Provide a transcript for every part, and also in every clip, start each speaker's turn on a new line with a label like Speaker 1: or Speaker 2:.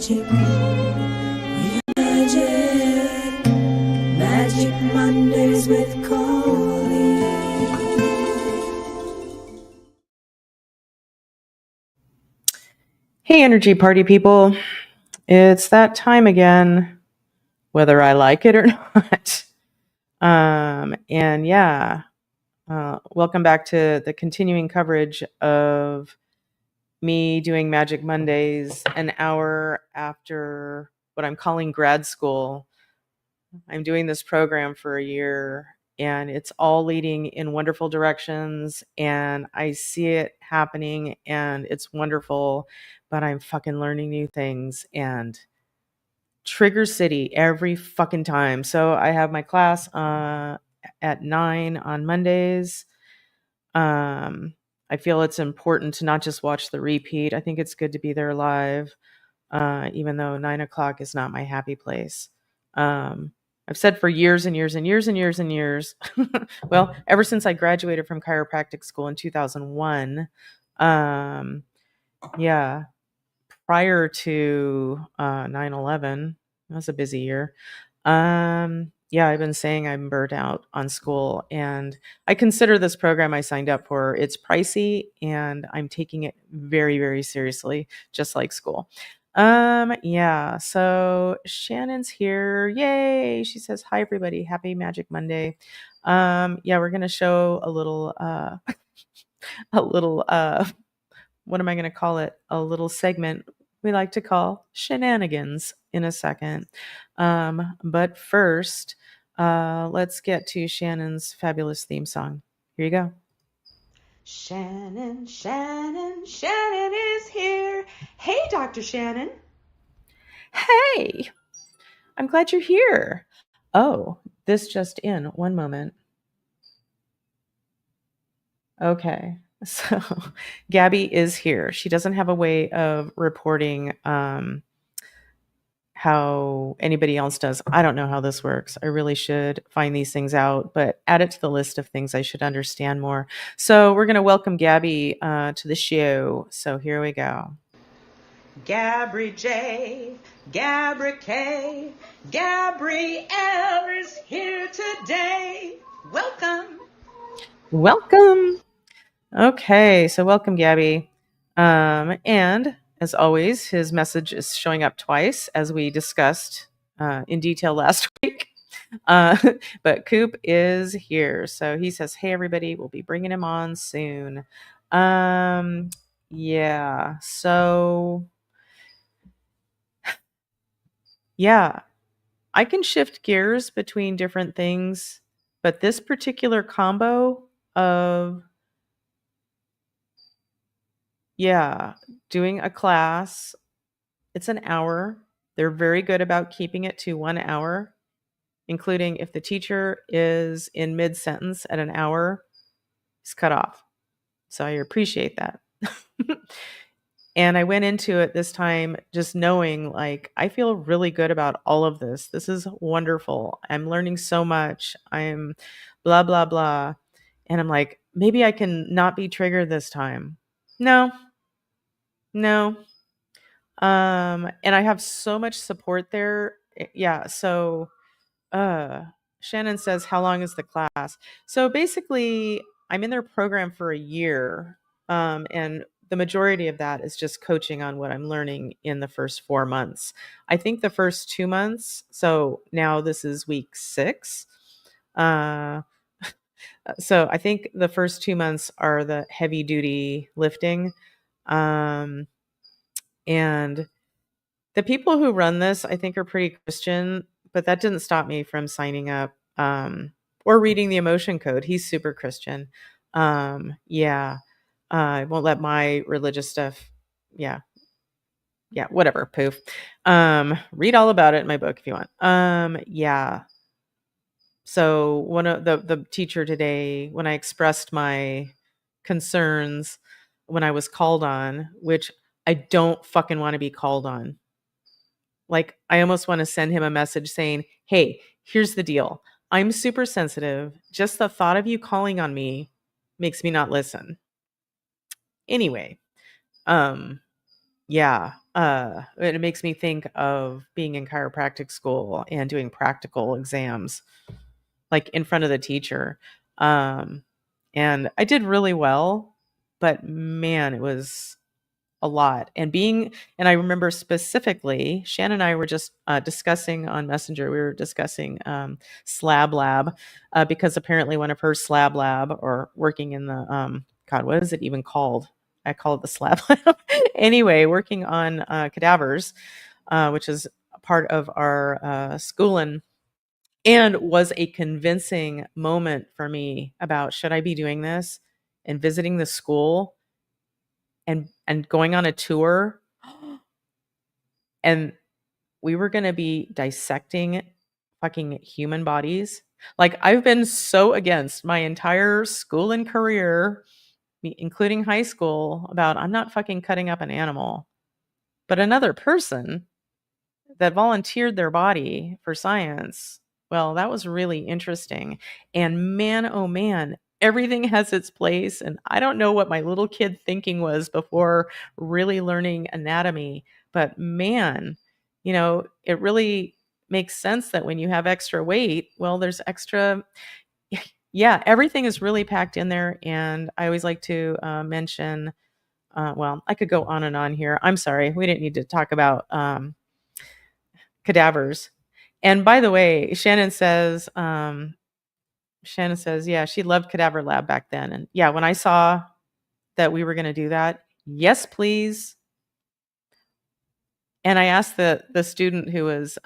Speaker 1: magic. We are magic. Magic Mondays with Coley.
Speaker 2: Hey, energy party people. It's that time again, whether I like it or not. Welcome back to the continuing coverage of me doing Magic Mondays an hour after what I'm calling grad school. I'm doing this program for a year and it's all leading in wonderful directions and I see it happening and it's wonderful, but I'm fucking learning new things and Trigger City every fucking time. So I have my class at 9 on Mondays. I feel it's important to not just watch the repeat. I think it's good to be there live, even though 9 o'clock is not my happy place. I've said for years and years and years and years and years, well, ever since I graduated from chiropractic school in 2001, prior to 9/11, that was a busy year. I've been saying I'm burnt out on school and I consider this program I signed up for, it's pricey and I'm taking it very, very seriously, just like school. So Shannon's here. Yay. She says, hi everybody. Happy Magic Monday. We're going to show a little, what am I going to call it? A little segment we like to call Shannon-igans in a second. But first, let's get to Shannon's fabulous theme song. Here you go.
Speaker 3: Shannon is here. Hey, Dr. Shannon.
Speaker 2: Hey, I'm glad you're here. Oh, this just in. One moment. Okay. So Gabby is here. She doesn't have a way of reporting how anybody else does. I don't know how this works. I really should find these things out, but add it to the list of things I should understand more. So we're going to welcome Gabby to the show. So here we go.
Speaker 3: Gabri J, Gabri K, Gabrielle is here today. Welcome.
Speaker 2: Welcome. Okay, so welcome, Gabby. And as always, his message is showing up twice, as we discussed in detail last week. But Coop is here. So he says, hey, everybody, we'll be bringing him on soon. I can shift gears between different things, but this particular combo of doing a class, it's an hour. They're very good about keeping it to 1 hour, including if the teacher is in mid-sentence at an hour, it's cut off. So I appreciate that. And I went into it this time just knowing, like, I feel really good about all of this. This is wonderful. I'm learning so much. I'm blah, blah, blah. And I'm like, maybe I can not be triggered this time. No. And I have so much support there. Yeah. So Shannon says, how long is the class? So basically, I'm in their program for a year. And the majority of that is just coaching on what I'm learning in the first 4 months. I think the first 2 months, so now this is week 6. So I think the first 2 months are the heavy duty lifting. And the people who run this, I think, are pretty Christian, but that didn't stop me from signing up or reading the emotion code. He's super Christian. I won't let my religious stuff. Whatever. Poof. Read all about it in my book if you want. So one of the teacher today, when I expressed my concerns when I was called on, which I don't fucking want to be called on. Like, I almost want to send him a message saying, hey, here's the deal. I'm super sensitive. Just the thought of you calling on me makes me not listen. Anyway, it makes me think of being in chiropractic school and doing practical exams, like in front of the teacher. Um, and I did really well, but man, it was a lot. And I remember specifically, Shannon and I were just discussing on Messenger, we were discussing Slab Lab, because apparently one of her Slab Lab, or working in the, God, what is it even called? I call it the Slab Lab. Anyway, working on cadavers, which is a part of our schooling, and was a convincing moment for me about, should I be doing this and visiting the school and going on a tour, and we were going to be dissecting fucking human bodies. Like, I've been so against my entire school and career, including high school, about I'm not fucking cutting up an animal. But another person that volunteered their body for science, well, that was really interesting. And man, oh man, everything has its place. And I don't know what my little kid thinking was before really learning anatomy, but man, it really makes sense that when you have extra weight, well, there's extra. Yeah, everything is really packed in there. And I always like to mention, well, I could go on and on here. I'm sorry, we didn't need to talk about cadavers. And by the way, Shannon says, yeah, she loved Cadaver Lab back then. And yeah, when I saw that we were going to do that, yes, please. And I asked the student who was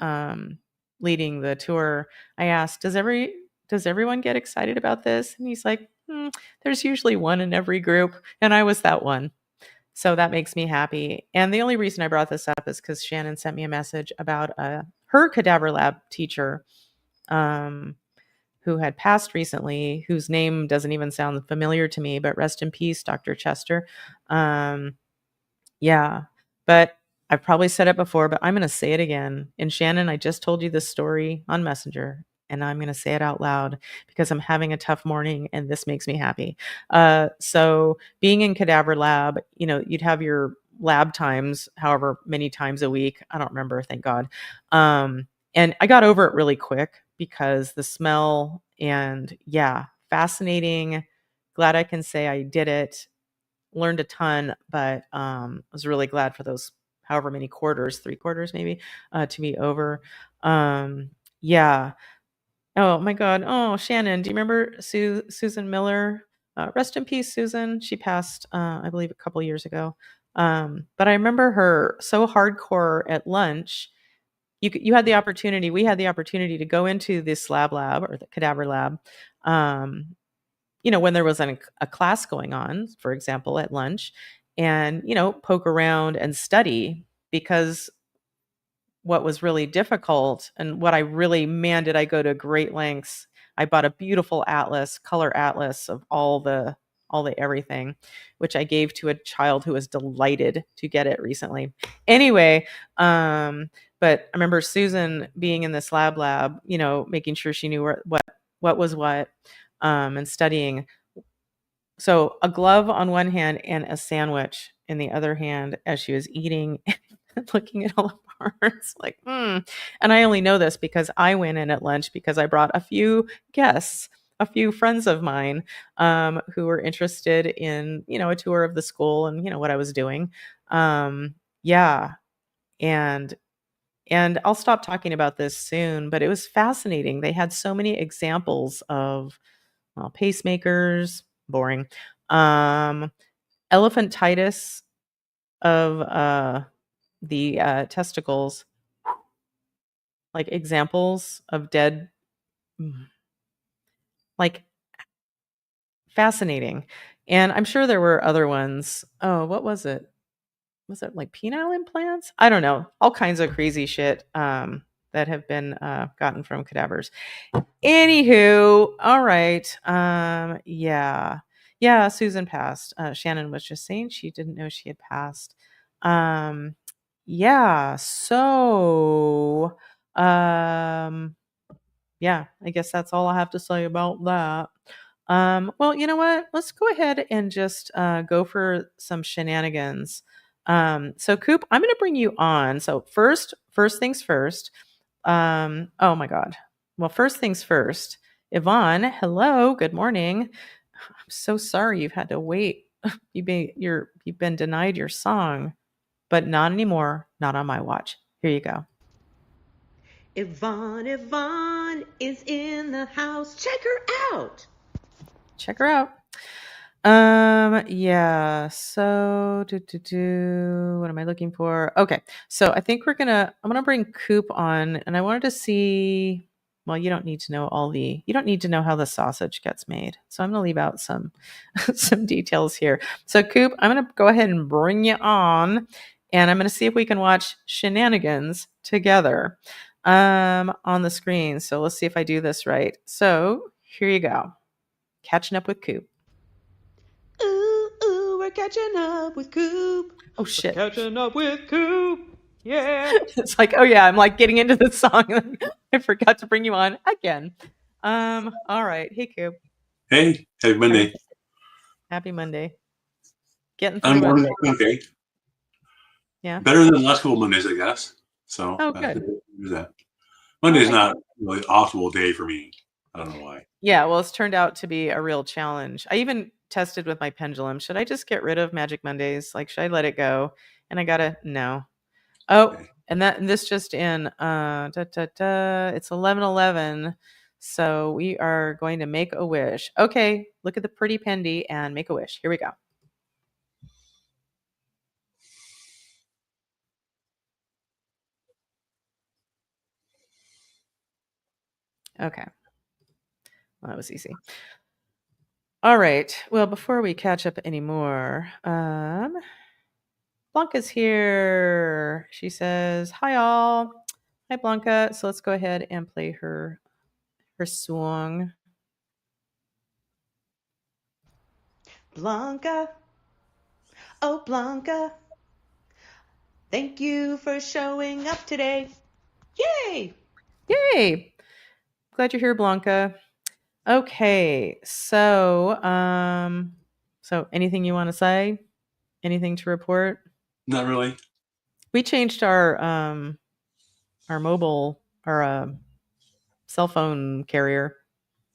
Speaker 2: leading the tour, I asked, does everyone get excited about this? And he's like, there's usually one in every group. And I was that one. So that makes me happy. And the only reason I brought this up is because Shannon sent me a message about her Cadaver Lab teacher, who had passed recently, whose name doesn't even sound familiar to me, but rest in peace, Dr. Chester. Yeah, but I've probably said it before, but I'm going to say it again. And Shannon, I just told you this story on Messenger, and I'm going to say it out loud because I'm having a tough morning and this makes me happy. So being in Cadaver Lab, you'd have your lab times, however many times a week. I don't remember, thank God. And I got over it really quick because the smell, and yeah, fascinating. Glad I can say I did it. Learned a ton, but was really glad for those however many quarters, 3/4 maybe, to be over. Yeah. Oh my God. Oh, Shannon, do you remember Susan Miller? Rest in peace, Susan. She passed, I believe, a couple years ago. But I remember her so hardcore at lunch. We had the opportunity to go into this lab or the cadaver lab, when there was a class going on, for example, at lunch, and, poke around and study, because what was really difficult, and what I really, man, did I go to great lengths. I bought a beautiful color atlas of all the everything, which I gave to a child who was delighted to get it recently. Anyway, but I remember Susan being in this lab, making sure she knew what was what, and studying. So a glove on one hand and a sandwich in the other hand as she was eating and looking at all the parts, like, And I only know this because I went in at lunch because I brought a few guests, a few friends of mine, who were interested in, a tour of the school and, what I was doing. Yeah. And I'll stop talking about this soon, but it was fascinating. They had so many examples of, well, pacemakers, boring. Elephantitis of the testicles, like examples of dead, like, fascinating. And I'm sure there were other ones. Oh, what was it? Was it like penile implants? I don't know. All kinds of crazy shit that have been gotten from cadavers. Anywho, all right. Yeah, Susan passed. Shannon was just saying she didn't know she had passed. Yeah, so yeah, I guess that's all I have to say about that. Well, you know what? Let's go ahead and just go for some shenanigans. So Coop, I'm going to bring you on. So first things first. Oh my God. Well, first things first. Yvonne, hello. Good morning. I'm so sorry you've had to wait. You've been denied your song, but not anymore. Not on my watch. Here you go.
Speaker 3: Yvonne is in the house. Check her out.
Speaker 2: Check her out. Yeah. So, what am I looking for? Okay. So I think I'm gonna bring Coop on, and I wanted to see. Well, you don't need to know you don't need to know how the sausage gets made. So I'm gonna leave out some, some details here. So Coop, I'm gonna go ahead and bring you on, and I'm gonna see if we can watch Shannon-igans together, on the screen. So let's see if I do this right. So here you go. Catching up with Coop.
Speaker 3: Ooh, we're catching up with Coop.
Speaker 2: Oh shit.
Speaker 3: Catching up with Coop. Yeah.
Speaker 2: It's like, oh yeah, I'm like getting into the song. I forgot to bring you on again. All right. Hey Coop.
Speaker 4: Hey, happy Monday.
Speaker 2: Happy Monday. Getting
Speaker 4: I'm
Speaker 2: through it.
Speaker 4: okay.
Speaker 2: Yeah.
Speaker 4: Better than the last couple of Mondays, I guess. So
Speaker 2: Oh, good.
Speaker 4: do that. Monday's
Speaker 2: Okay.
Speaker 4: not really an optimal day for me. I don't know why.
Speaker 2: Yeah, well, it's turned out to be a real challenge. I even tested with my pendulum. Should I just get rid of Magic Mondays? Like, should I let it go? And I gotta no. Oh,
Speaker 4: Okay.
Speaker 2: and this just in. It's 11:11. So we are going to make a wish. Okay, look at the pretty pendy and make a wish. Here we go. Okay. Well, that was easy. All right. Well, before we catch up anymore, Blanca's here. She says, "Hi all." Hi Blanca. So let's go ahead and play her song.
Speaker 3: Blanca. Oh, Blanca. Thank you for showing up today. Yay!
Speaker 2: Yay! Glad you're here, Blanca. Okay. So, so anything you want to say? Anything to report?
Speaker 4: Not really.
Speaker 2: We changed our mobile cell phone carrier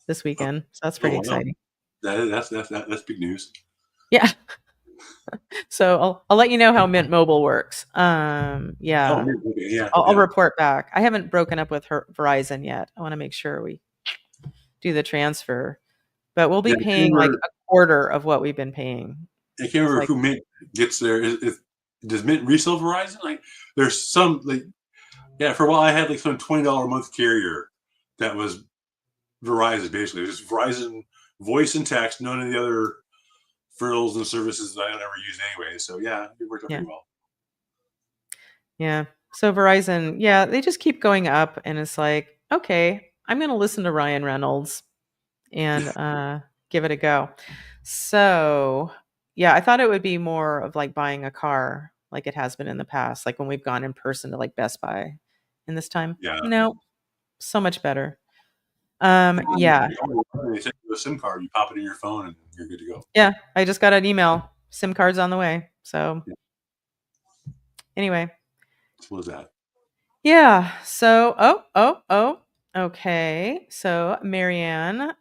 Speaker 2: this weekend. So that's pretty
Speaker 4: wow.
Speaker 2: exciting.
Speaker 4: That's big news.
Speaker 2: Yeah. So I'll let you know how Mint Mobile works. Yeah.
Speaker 4: Oh, okay. Yeah.
Speaker 2: I'll report back. I haven't broken up with Verizon yet. I want to make sure we do the transfer, but we'll be paying like a quarter of what we've been paying.
Speaker 4: I can't remember who Mint gets there. Does Mint resell Verizon? Like, there's some for a while I had like some $20 a month carrier that was Verizon basically. It was just Verizon voice and text, none of the other frills and services that I don't ever use anyway. So yeah, it worked out pretty well.
Speaker 2: Yeah. So Verizon, yeah, they just keep going up, and it's like, okay, I'm going to listen to Ryan Reynolds and give it a go. So yeah, I thought it would be more of like buying a car like it has been in the past, like when we've gone in person to like Best Buy. And this time, no, so much better. Yeah.
Speaker 4: They send you a SIM card, you pop it in your phone, and you're good to go.
Speaker 2: Yeah, I just got an email. SIM card's on the way. So anyway.
Speaker 4: So what was that?
Speaker 2: Yeah. So okay. So Marianne,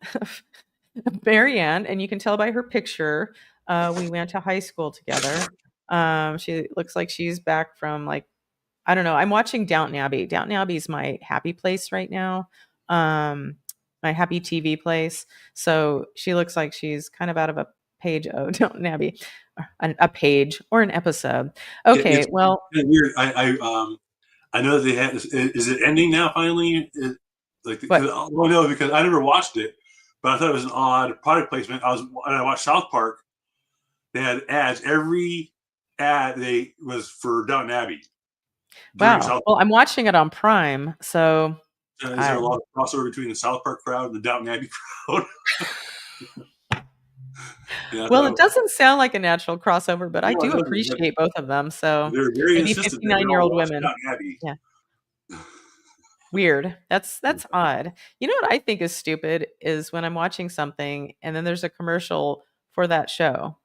Speaker 2: and you can tell by her picture, we went to high school together. She looks like she's back from like, I don't know. I'm watching Downton Abbey. Downton Abbey is my happy place right now. My happy TV place. So she looks like she's kind of out of a page of Downton Abbey, a page or an episode. Okay, well,
Speaker 4: weird. I know that they had. Is it ending now? Finally, oh no, because I never watched it, but I thought it was an odd product placement. When I watched South Park, they had ads. Every ad was for Downton Abbey.
Speaker 2: Wow. Well, I'm watching it on Prime, so.
Speaker 4: Is there a lot of crossover between the South Park crowd and the Downton Abbey crowd?
Speaker 2: Well, it doesn't sound like a natural crossover, but I do appreciate both of them. So
Speaker 4: they're very
Speaker 2: maybe 59-year-old women. Yeah. Weird. That's odd. You know what I think is stupid is when I'm watching something and then there's a commercial for that show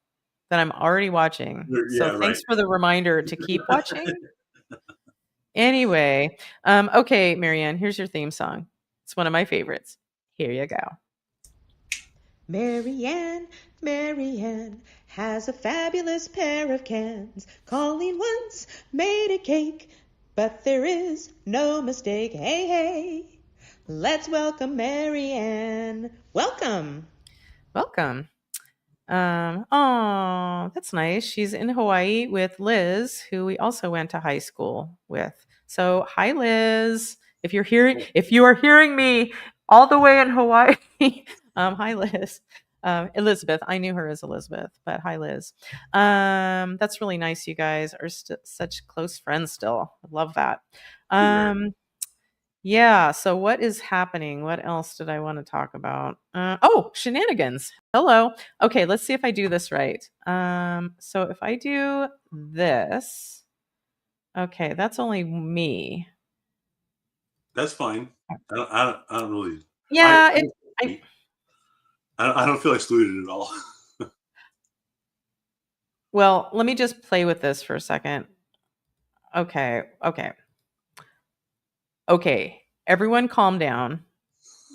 Speaker 2: that I'm already watching. So
Speaker 4: Yeah,
Speaker 2: thanks
Speaker 4: right.
Speaker 2: for the reminder to keep watching. Anyway, okay, Marianne, here's your theme song. It's one of my favorites. Here you go.
Speaker 3: Marianne has a fabulous pair of cans. Colleen once made a cake, but there is no mistake. Hey, hey, let's welcome Marianne. Welcome.
Speaker 2: Welcome. Oh, that's nice. She's in Hawaii with Liz, who we also went to high school with. So, hi, Liz. If you are hearing me all the way in Hawaii, hi, Liz. Elizabeth, I knew her as Elizabeth, but hi, Liz. That's really nice. You guys are such close friends still. I love that. Yeah. So what is happening? What else did I want to talk about? Shenanigans. Hello. Okay. Let's see if I do this right. So if I do this, okay, that's only me.
Speaker 4: That's fine. I don't really.
Speaker 2: Yeah.
Speaker 4: I don't feel excluded at all.
Speaker 2: Well, let me just play with this for a second. Okay. Everyone calm down.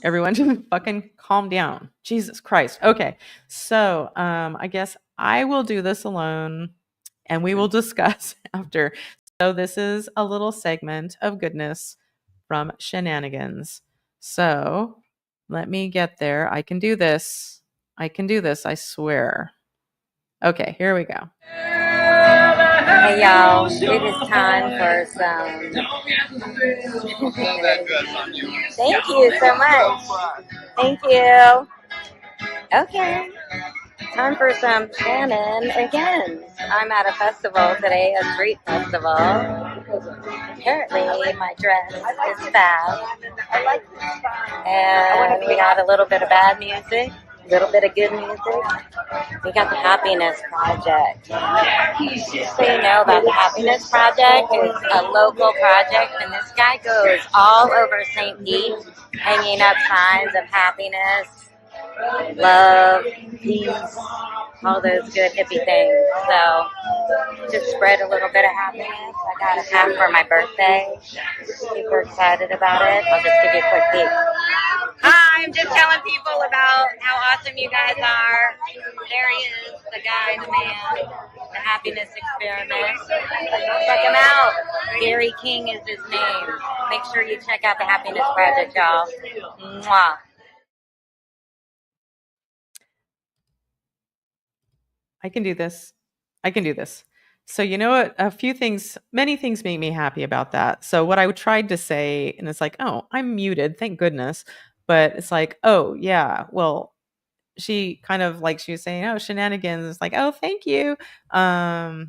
Speaker 2: Everyone just fucking calm down. Jesus Christ. Okay. So I guess I will do this alone and we will discuss after. So this is a little segment of goodness from Shannon-igans. So let me get there. I can do this. I swear. Okay, here we go.
Speaker 5: Hey y'all, it is time for some. Thank you so much. Thank you. Okay, time for some Shannon-igans. I'm at a festival today, a street festival. Apparently, my dress is fab. And we got a little bit of bad music, a little bit of good music. We got the Happiness Project. Just so you know, that the Happiness Project is a local project, and this guy goes all over St. Pete, hanging up signs of happiness, love, peace, all those good hippie things. So just spread a little bit of happiness. I got a hat for my birthday. Super excited about it. I'll just give you a quick peek. Hi, I'm just telling people about how awesome you guys are. There he is, the guy, the man, the happiness experiment. Check him out. Gary King is his name. Make sure you check out the Happiness Project, y'all. Mwah.
Speaker 2: I can do this. So you know what? Many things make me happy about that. So what I tried to say, and it's like, oh, I'm muted, thank goodness. But it's like, oh yeah, well, she kind of like she was saying, oh, Shenanigans. It's like, oh, thank you. And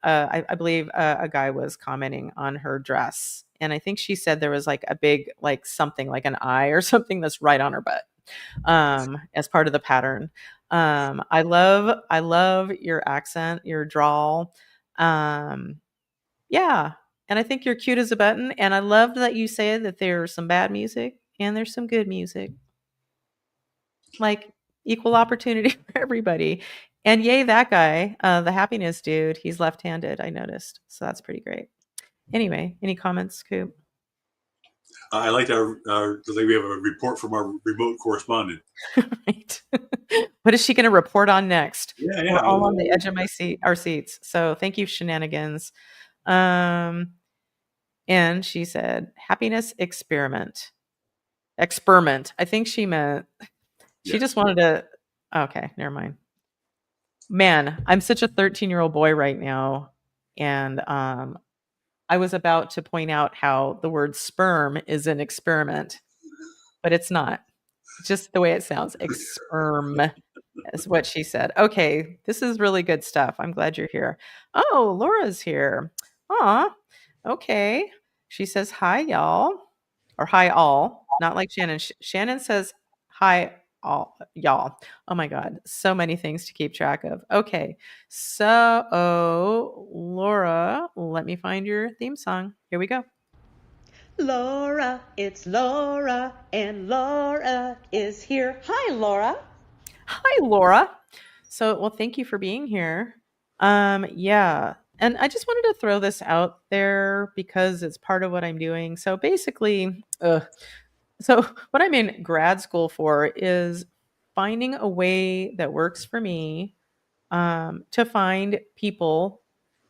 Speaker 2: I believe a guy was commenting on her dress, and I think she said there was like a big like something like an eye or something that's right on her butt as part of the pattern. I love your accent, your drawl. Yeah. And I think you're cute as a button. And I love that you say that there's some bad music and there's some good music. Like equal opportunity for everybody. And yay, that guy, the happiness dude, he's left-handed, I noticed. So that's pretty great. Anyway, any comments, Coop?
Speaker 4: I like we have a report from our remote correspondent.
Speaker 2: Right. What is she going to report on next?
Speaker 4: Yeah.
Speaker 2: We're all on the edge of our seats. So thank you, Shenanigans. And she said, happiness experiment. I think she meant, she just wanted to, okay, never mind. Man, I'm such a 13-year-old boy right now. And I was about to point out how the word sperm is an experiment, but it's not. Just the way it sounds. Experm is what she said. Okay, this is really good stuff. I'm glad you're here. Oh, Laura's here. Aw, okay. She says, hi, y'all. Or hi, all. Not like Shannon. Shannon says, hi, all, y'all. Oh, my God. So many things to keep track of. Okay. So, Laura, let me find your theme song. Here we go.
Speaker 3: Laura, it's Laura, and Laura is here. Hi, Laura.
Speaker 2: Hi, Laura. Well, thank you for being here. Yeah. And I just wanted to throw this out there because it's part of what I'm doing. So basically, so what I'm in grad school for is finding a way that works for me to find people,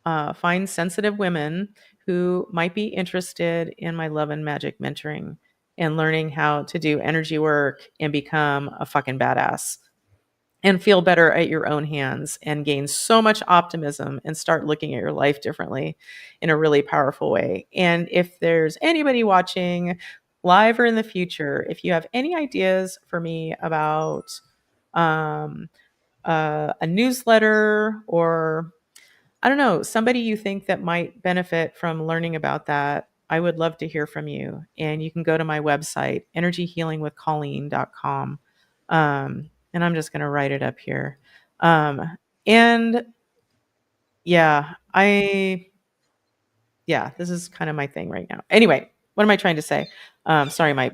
Speaker 2: find sensitive women who might be interested in my love and magic mentoring and learning how to do energy work and become a fucking badass and feel better at your own hands and gain so much optimism and start looking at your life differently in a really powerful way. And if there's anybody watching live or in the future, if you have any ideas for me about um, a newsletter, or I don't know, somebody you think that might benefit from learning about that, I would love to hear from you. And you can go to my website, energyhealingwithcolleen.com. And I'm just going to write it up here. And yeah, this is kind of my thing right now. Anyway, what am I trying to say? Sorry,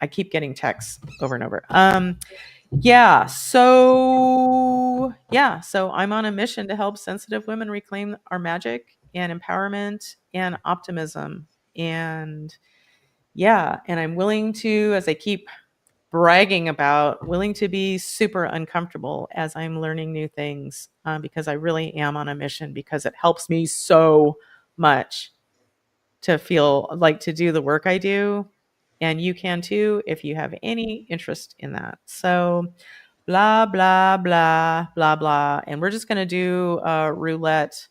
Speaker 2: I keep getting texts over and over. So I'm on a mission to help sensitive women reclaim our magic and empowerment and optimism. And and I'm willing to, as I keep bragging about, willing to be super uncomfortable as I'm learning new things, because I really am on a mission, because it helps me so much to feel like to do the work I do. And you can too if you have any interest in that. So blah, blah, blah, blah, blah. And we're just going to do a roulette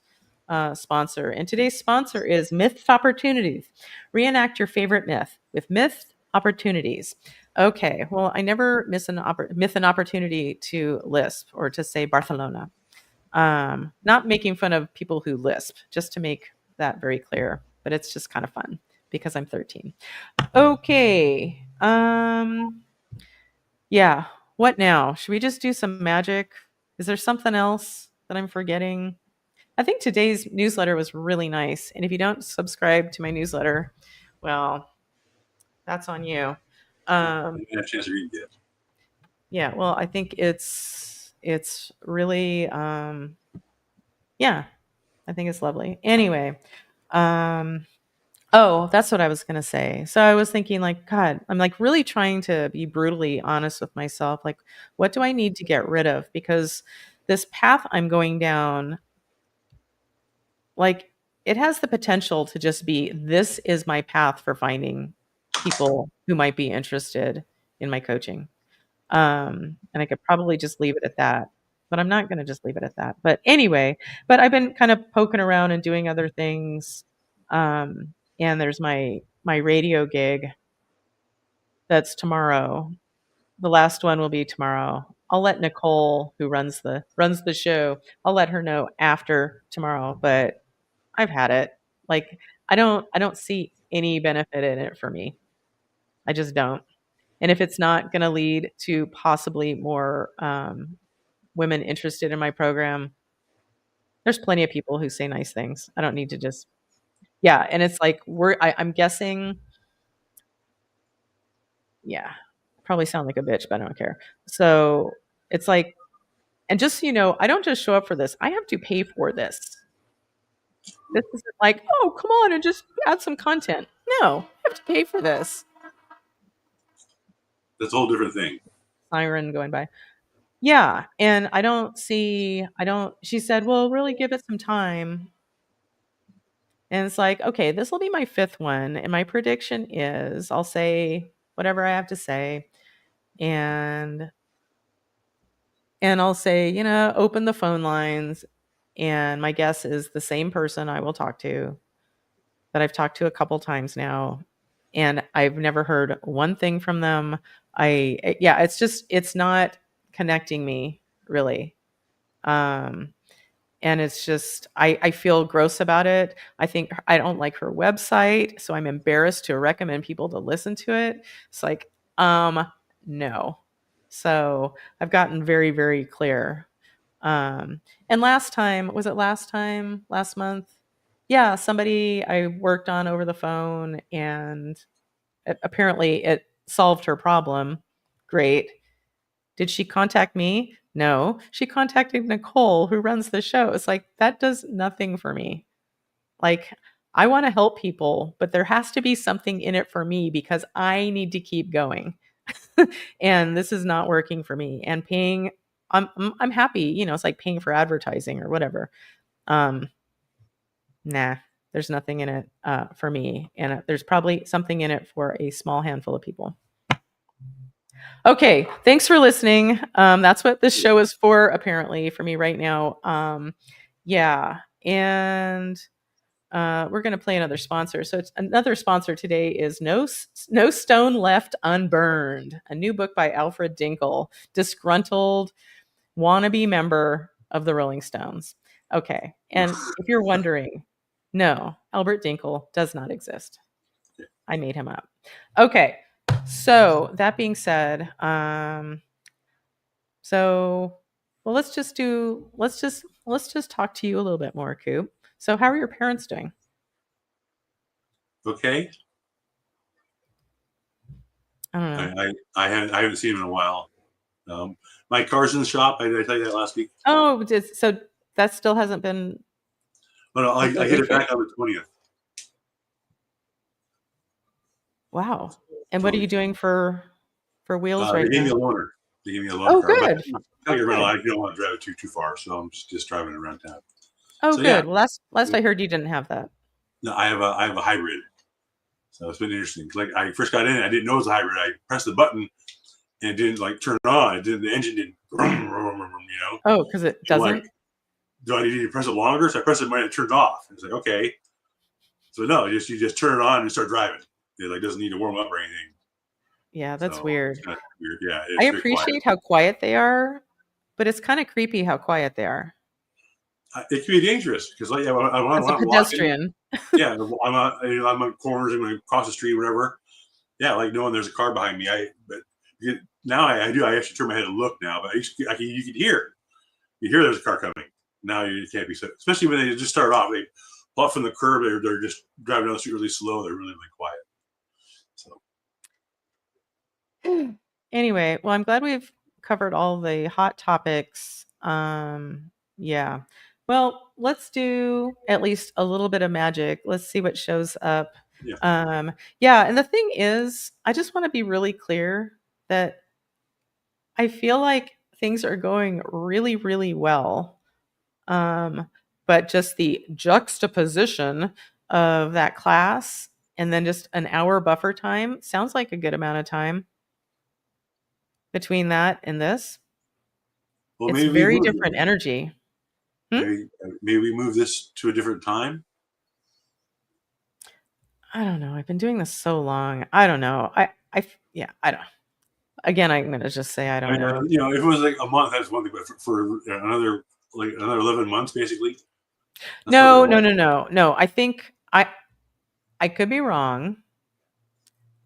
Speaker 2: sponsor. And today's sponsor is Myth Opportunities. Reenact your favorite myth with Myth Opportunities. Okay, well, I never miss an opportunity to lisp or to say Barcelona. Not making fun of people who lisp, just to make that very clear. But it's just kind of fun because I'm 13. Okay. Yeah. What now? Should we just do some magic? Is there something else that I'm forgetting? I think today's newsletter was really nice. And if you don't subscribe to my newsletter, well, that's on you.
Speaker 4: I didn't have a chance to read it yet.
Speaker 2: Yeah, well, I think it's really I think it's lovely. Anyway, oh, that's what I was going to say. So I was thinking, like, God, I'm like really trying to be brutally honest with myself. Like, what do I need to get rid of? Because this path I'm going down, like, it has the potential to just be, this is my path for finding people who might be interested in my coaching. And I could probably just leave it at that, but I'm not going to just leave it at that. But anyway, I've been kind of poking around and doing other things. And there's my radio gig that's tomorrow. The last one will be tomorrow. I'll let Nicole, who runs the show, I'll let her know after tomorrow, but I've had it. Like, I don't see any benefit in it for me. I just don't. And if it's not going to lead to possibly more women interested in my program, there's plenty of people who say nice things. I don't need to just, and it's like, I'm guessing, probably sound like a bitch, but I don't care. So it's like, and just so you know, I don't just show up for this. I have to pay for this. This isn't like, oh, come on and just add some content. No, I have to pay for this.
Speaker 4: That's a whole different thing.
Speaker 2: Siren going by. Yeah. And she said, well, really give it some time. And it's like, okay, this will be my 5th one. And my prediction is I'll say whatever I have to say. And I'll say, open the phone lines. And my guess is the same person I will talk to that I've talked to a couple times now. And I've never heard one thing from them. It's not connecting me really. And it's just, I feel gross about it. I think I don't like her website, so I'm embarrassed to recommend people to listen to it. It's like, no. So I've gotten very, very clear. And last month? Yeah, somebody I worked on over the phone, and apparently it solved her problem. Great. Did she contact me? No. She contacted Nicole, who runs the show. It's like, that does nothing for me. Like, I want to help people, but there has to be something in it for me because I need to keep going. And this is not working for me. And paying, I'm happy, you know, it's like paying for advertising or whatever. Nah, there's nothing in it for me. And there's probably something in it for a small handful of people. Okay, thanks for listening. That's what this show is for, apparently, for me right now. Yeah, and we're going to play another sponsor. So it's another sponsor today is No Stone Left Unburned, a new book by Alfred Dinkle, disgruntled wannabe member of the Rolling Stones. Okay, and if you're wondering, no, Albert Dinkle does not exist. I made him up. Okay, so that being said, so well, let's just talk to you a little bit more, Coop. So how are your parents doing?
Speaker 4: Okay.
Speaker 2: I don't know.
Speaker 4: I haven't seen him in a while. My car's in the shop. Did I tell you that last week?
Speaker 2: Oh, so that still hasn't been.
Speaker 4: Oh no, I get it back on the 20th.
Speaker 2: Wow. And what are you doing for wheels right
Speaker 4: They gave me
Speaker 2: now?
Speaker 4: a loaner. They gave me a loaner
Speaker 2: Oh,
Speaker 4: car.
Speaker 2: good.
Speaker 4: But you don't want to drive it too far, so I'm just driving it around town.
Speaker 2: Oh,
Speaker 4: So,
Speaker 2: good.
Speaker 4: yeah.
Speaker 2: Well, last I heard you didn't have that.
Speaker 4: No, I have a hybrid. So it's been interesting. Like I first got in, I didn't know it was a hybrid. I pressed the button and it didn't like turn on. The engine didn't, you know.
Speaker 2: Oh, because it doesn't.
Speaker 4: Like, do I need to press it longer? So I pressed it when it turned off. It's like, okay. So no, you just turn it on and start driving. It like doesn't need to warm up or anything.
Speaker 2: Yeah, that's weird.
Speaker 4: It's kind of weird. Yeah,
Speaker 2: I appreciate how quiet they are, but it's kind of creepy how quiet they are.
Speaker 4: It can be dangerous because like
Speaker 2: As a pedestrian.
Speaker 4: Yeah, I'm on corners and across the street, whatever. Yeah, like knowing there's a car behind me. Now I do. I actually turn my head and look now, but you can hear. You hear there's a car coming. Now you can't be, especially when they just start off. They pull up from the curb. They're just driving down the street really slow. They're really quiet. So
Speaker 2: anyway, well, I'm glad we've covered all the hot topics. Yeah. Well, let's do at least a little bit of magic. Let's see what shows up.
Speaker 4: Yeah.
Speaker 2: Yeah. And the thing is, I just want to be really clear that I feel like things are going really, really well. But just the juxtaposition of that class and then just an hour buffer time sounds like a good amount of time between that and this. Well, it's very different energy.
Speaker 4: Maybe we move this to a different time.
Speaker 2: I don't know. I've been doing this so long. I don't know. I don't. Again, I'm going to just say I don't know.
Speaker 4: You know, if it was like a month, that's one thing. But for another 11 months, basically.
Speaker 2: No. I think I could be wrong,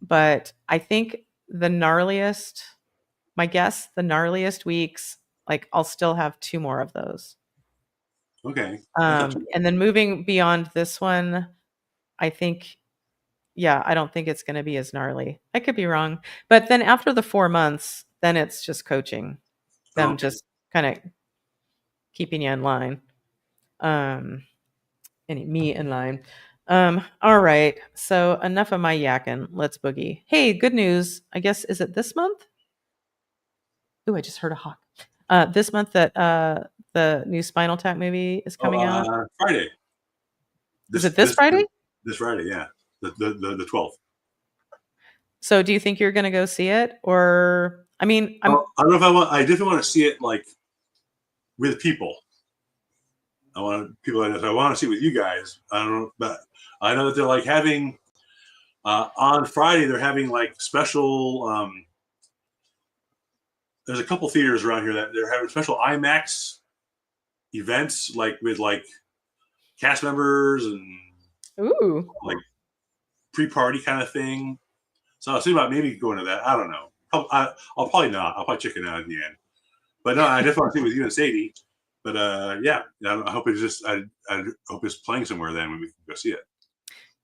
Speaker 2: but I think the gnarliest weeks, like I'll still have 2 more of those.
Speaker 4: Okay.
Speaker 2: And then moving beyond this one, I think, I don't think it's going to be as gnarly. I could be wrong. But then after the 4 months, then it's just coaching them, just kind of keeping you in line. Me in line. All right. So enough of my yakking. Let's boogie. Hey, good news. I guess, is it this month? Ooh, I just heard a hawk. This month that the new Spinal Tap movie is coming out.
Speaker 4: Friday.
Speaker 2: Is it this Friday?
Speaker 4: This Friday, yeah. The 12th.
Speaker 2: So do you think you're going to go see it? Or, I mean,
Speaker 4: I don't know if I definitely want to see it like with people. I want to see it with you guys. I don't know, but I know that they're like having on Friday. They're having like special. There's a couple theaters around here that they're having special IMAX events, like with like cast members and like pre-party kind of thing. So I was thinking about maybe going to that. I don't know. I'll probably not. I'll probably chicken out in the end. But no, I definitely want to see with you and Sadie. But I hope it's just I hope it's playing somewhere then when we can go see it.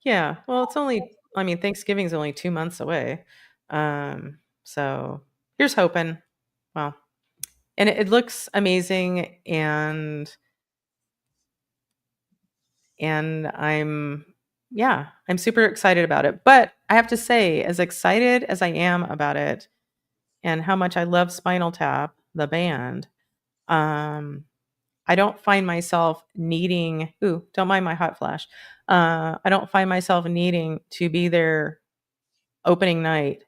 Speaker 2: Yeah. Well, it's only, I mean, Thanksgiving's only 2 months away. So here's hoping. Wow. And it looks amazing, and I'm super excited about it. But I have to say, as excited as I am about it and how much I love Spinal Tap, the band, um, I don't find myself needing, ooh, don't mind my hot flash. I don't find myself needing to be there opening night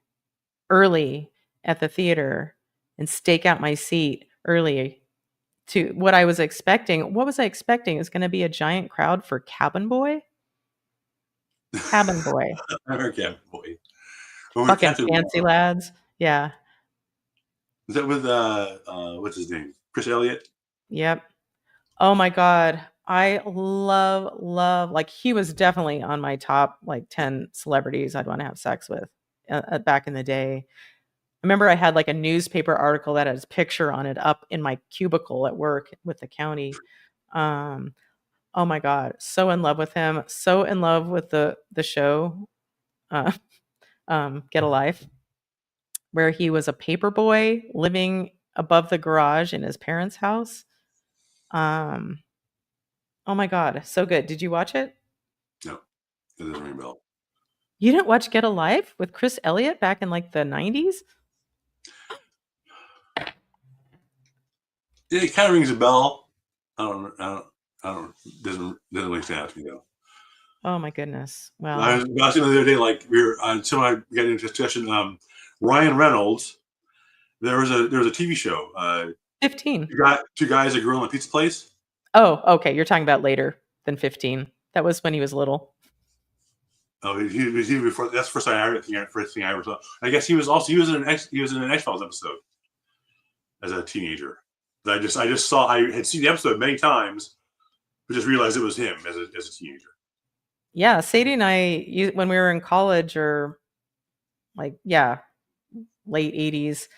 Speaker 2: early at the theater and stake out my seat early to what I was expecting. What was I expecting? It was going to be a giant crowd for Cabin Boy. Cabin Boy.
Speaker 4: I heard Captain Boy. Or with
Speaker 2: Fucking
Speaker 4: Captain,
Speaker 2: fancy lads. Yeah.
Speaker 4: is that with what's his name? Chris Elliott?
Speaker 2: Yep. Oh my God. I love, like, he was definitely on my top, like, 10 celebrities I'd want to have sex with back in the day. I remember I had like a newspaper article that had his picture on it up in my cubicle at work with the county. Um, oh my God. So in love with him. So in love with the show, uh, Get a Life, where he was a paper boy living above the garage in his parents' house. Um, oh my God, so good. Did you watch it?
Speaker 4: No, it doesn't ring a bell.
Speaker 2: You didn't watch Get a Life with Chris Elliott back in like the 90s?
Speaker 4: It kind of rings a bell. I don't. Doesn't really stand out to me though.
Speaker 2: Oh my goodness.
Speaker 4: I
Speaker 2: Well,
Speaker 4: was watching the other day, like we were on. Someone got into a discussion. Ryan Reynolds. There was a TV show.
Speaker 2: 15.
Speaker 4: Two guys, a girl, and a pizza place.
Speaker 2: Oh, okay. You're talking about later than 15. That was when he was little.
Speaker 4: Oh, he was before. That's the first thing I heard. First thing I ever saw. I guess he was in an X-Files episode as a teenager. I just saw. I had seen the episode many times, but just realized it was him as a teenager.
Speaker 2: Yeah, Sadie and I, when we were in college, or like, yeah, late 80s,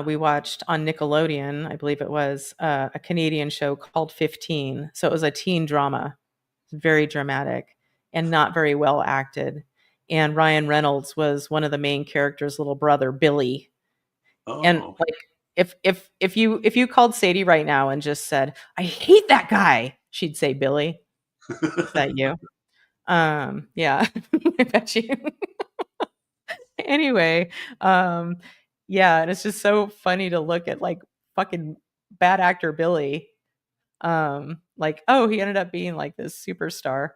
Speaker 2: we watched on Nickelodeon, I believe it was, a Canadian show called 15. So it was a teen drama, very dramatic and not very well acted. And Ryan Reynolds was one of the main characters' little brother, Billy. And
Speaker 4: Oh,
Speaker 2: like, if you called Sadie right now and just said, "I hate that guy," she'd say, "Billy." Is that you? Yeah, I bet you. Anyway, yeah, and it's just so funny to look at, like, fucking bad actor Billy. Like, oh, he ended up being like this superstar.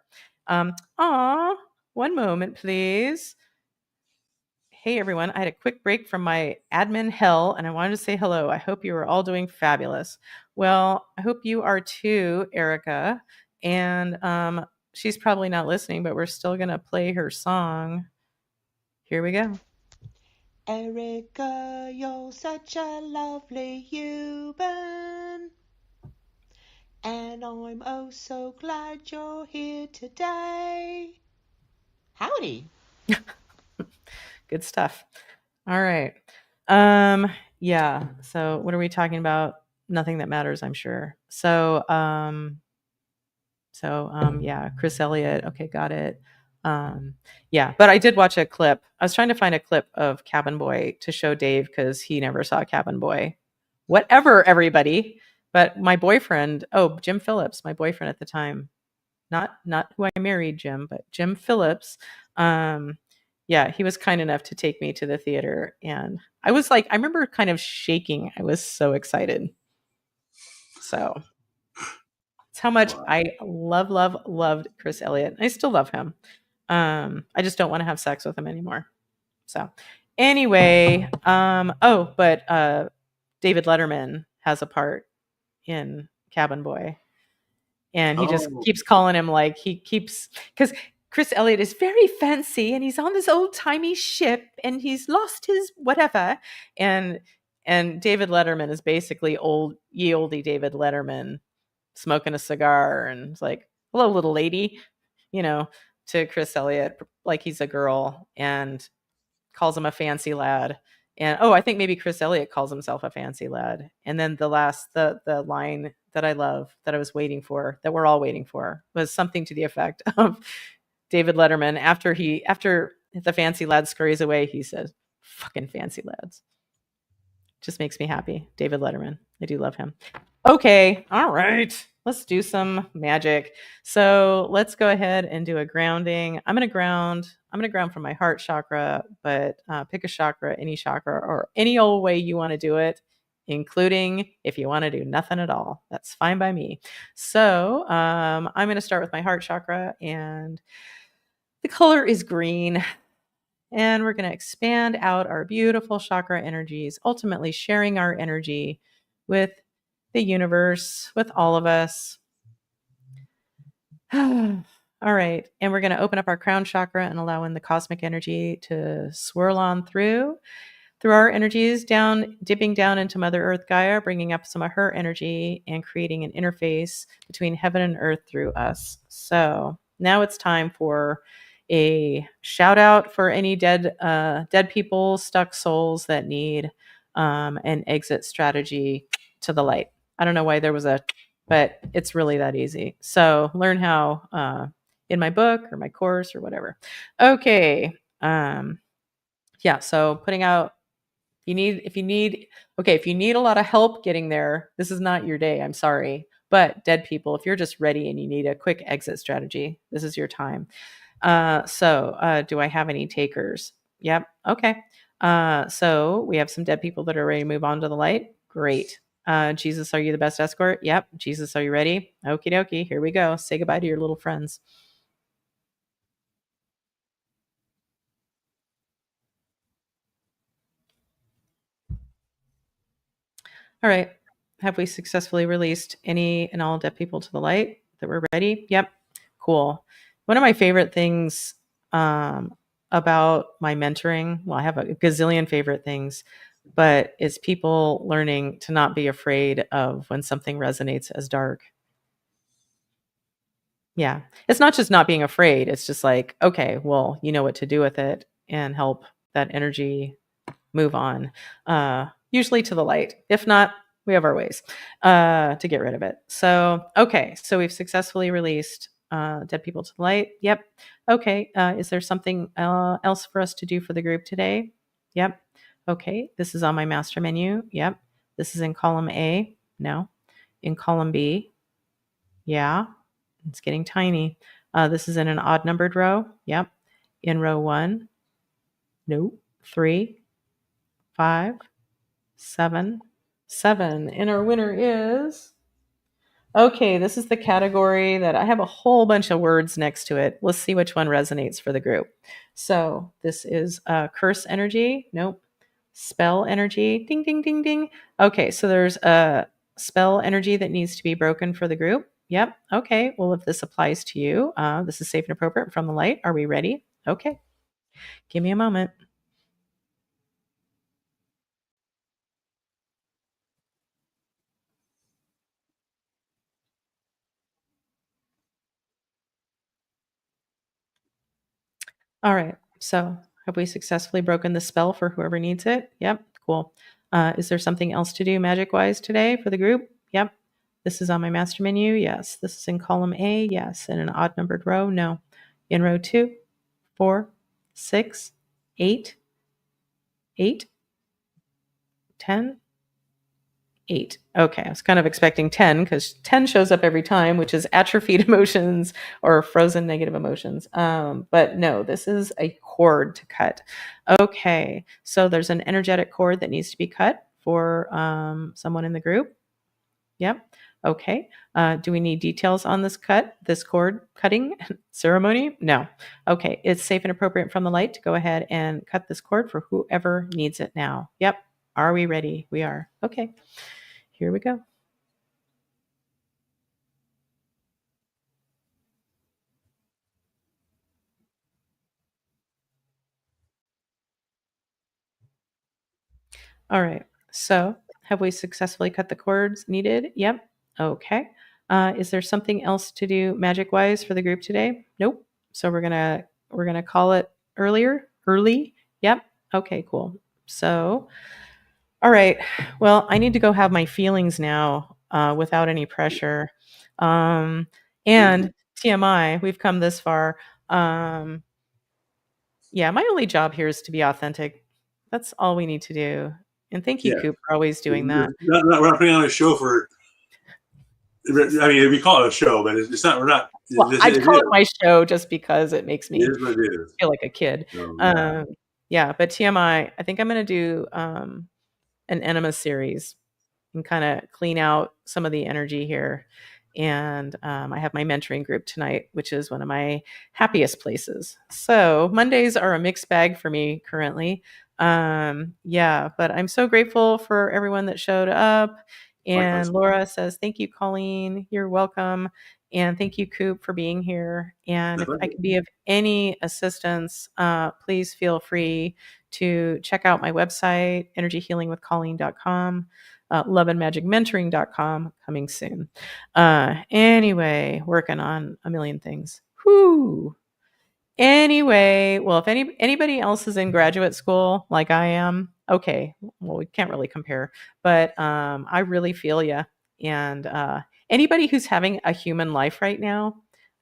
Speaker 2: Aw, one moment, please. Hey everyone, I had a quick break from my admin hell and I wanted to say hello. I hope you are all doing fabulous. Well, I hope you are too, Erica. And she's probably not listening, but we're still gonna play her song. Here we go.
Speaker 3: Erica, you're such a lovely human, and I'm oh so glad you're here today. Howdy.
Speaker 2: Good stuff. All right. Yeah. So what are we talking about? Nothing that matters, I'm sure. So yeah, Chris Elliott. Okay, got it. Yeah, but I did watch a clip. I was trying to find a clip of Cabin Boy to show Dave because he never saw Cabin Boy. Whatever, everybody. But my boyfriend, Jim Phillips, my boyfriend at the time, not who I married, Jim, but Jim Phillips. Yeah, he was kind enough to take me to the theater, and I was like, I remember kind of shaking. I was so excited. So it's how much I loved Chris Elliott. I still love him. I just don't want to have sex with him anymore. So anyway, but David Letterman has a part in Cabin Boy. And he just keeps calling him, like, he keeps, because Chris Elliott is very fancy and he's on this old timey ship and he's lost his whatever. And David Letterman is basically ye olde David Letterman smoking a cigar and it's like, hello, little lady, to Chris Elliott, like he's a girl, and calls him a fancy lad. And I think maybe Chris Elliott calls himself a fancy lad. And then the line that I love, that I was waiting for, that we're all waiting for, was something to the effect of David Letterman after the fancy lad scurries away, he says, "Fucking fancy lads." Just makes me happy. David Letterman. I do love him. Okay. All right. Let's do some magic. So let's go ahead and do a grounding. I'm going to ground from my heart chakra, but pick a chakra, any chakra, or any old way you want to do it, including if you want to do nothing at all. That's fine by me. So I'm going to start with my heart chakra, and the color is green. And we're going to expand out our beautiful chakra energies, ultimately sharing our energy with the universe, with all of us. All right. And we're going to open up our crown chakra and allow in the cosmic energy to swirl on through our energies, down, dipping down into Mother Earth Gaia, bringing up some of her energy and creating an interface between heaven and earth through us. So now it's time for a shout out for any dead people, stuck souls that need an exit strategy to the light. I don't know why there was but it's really that easy. So learn how in my book or my course or whatever. Okay. Yeah. So putting out, if you need a lot of help getting there, this is not your day. I'm sorry. But dead people, if you're just ready and you need a quick exit strategy, this is your time. So do I have any takers? Yep. Okay. So we have some dead people that are ready to move on to the light. Great. Jesus, are you the best escort? Yep. Jesus, are you ready? Okie dokie. Here we go. Say goodbye to your little friends. All right. Have we successfully released any and all dead people to the light that we're ready? Yep. Cool. One of my favorite things about my mentoring, well, I have a gazillion favorite things, but it's people learning to not be afraid of when something resonates as dark. Yeah. It's not just not being afraid. It's just like, okay, well, you know what to do with it and help that energy move on, usually to the light. If not, we have our ways to get rid of it. So, okay. So we've successfully released dead people to the light. Yep. Okay. Is there something else for us to do for the group today? Yep. Okay. This is on my master menu. Yep. This is in column A. No. In column B. Yeah. It's getting tiny. This is in an odd numbered row. Yep. In row 1. Nope. 3, 5, 7. And our winner is, okay, this is the category that I have a whole bunch of words next to it. Let's see which one resonates for the group. So this is curse energy. Nope. Spell energy. Ding, ding, ding, ding. Okay, so there's a spell energy that needs to be broken for the group. Yep. Okay. Well, if this applies to you, this is safe and appropriate from the light. Are we ready? Okay. Give me a moment. All right. So have we successfully broken the spell for whoever needs it? Yep. Cool. Is there something else to do magic-wise today for the group? Yep. This is on my master menu. Yes. This is in column A. Yes. In an odd numbered row. No. In row 2, 4, 6, 8, 8, 10, 8. Okay, I was kind of expecting 10 because 10 shows up every time, which is atrophied emotions or frozen negative emotions. But no, this is a cord to cut. Okay, so there's an energetic cord that needs to be cut for someone in the group. Yep. Okay. Do we need details on this cord cutting ceremony? No. Okay. It's safe and appropriate from the light to go ahead and cut this cord for whoever needs it now. Yep. Are we ready? We are. Okay. Here we go. All right. So have we successfully cut the cords needed? Yep. Okay. Is there something else to do magic wise for the group today? Nope. So we're gonna call it early. Yep. Okay, cool. So, all right. Well, I need to go have my feelings now without any pressure. And TMI, we've come this far. Yeah, my only job here is to be authentic. That's all we need to do And thank you,
Speaker 4: Yeah.
Speaker 2: Coop, for always doing that.
Speaker 4: We're not putting on a show for. I mean, we call it a show, but it's not. We're not.
Speaker 2: Well, I call it my show just because it makes me
Speaker 4: It is what it is.
Speaker 2: feel like a kid. Yeah, but TMI, I think I'm going to do an enema series and kind of clean out some of the energy here. And I have my mentoring group tonight, which is one of my happiest places. So Mondays are a mixed bag for me currently. Yeah, but I'm so grateful for everyone that showed up. And Laura says, thank you, Colleen. You're welcome. And thank you, Coop, for being here. And if I can be of any assistance, please feel free to check out my website, energyhealingwithcolleen.com, loveandmagicmentoring.com, coming soon. Anyway, working on a million things. Whoo! Anyway, well, if anybody else is in graduate school like I am, okay, well, we can't really compare, but I really feel you. And anybody who's having a human life right now,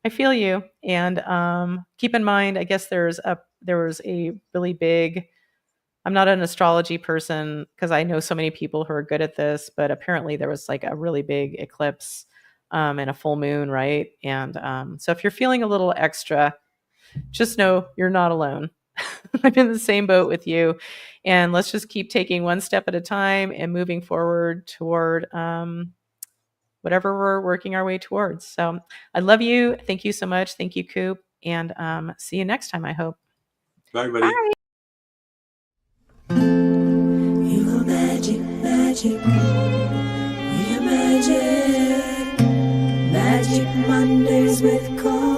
Speaker 2: I feel you. And keep in mind, I guess there was a really big, I'm not an astrology person because I know so many people who are good at this, but apparently there was like a really big eclipse and a full moon, right? And so if you're feeling a little extra, just know you're not alone. I'm in the same boat with you. And let's just keep taking one step at a time and moving forward toward whatever we're working our way towards. So I love you. Thank you so much. Thank you, Coop. And see you next time, I hope.
Speaker 4: Bye, everybody.
Speaker 2: Bye.
Speaker 1: You are magic, magic. We are magic. Magic Mondays with Colleen.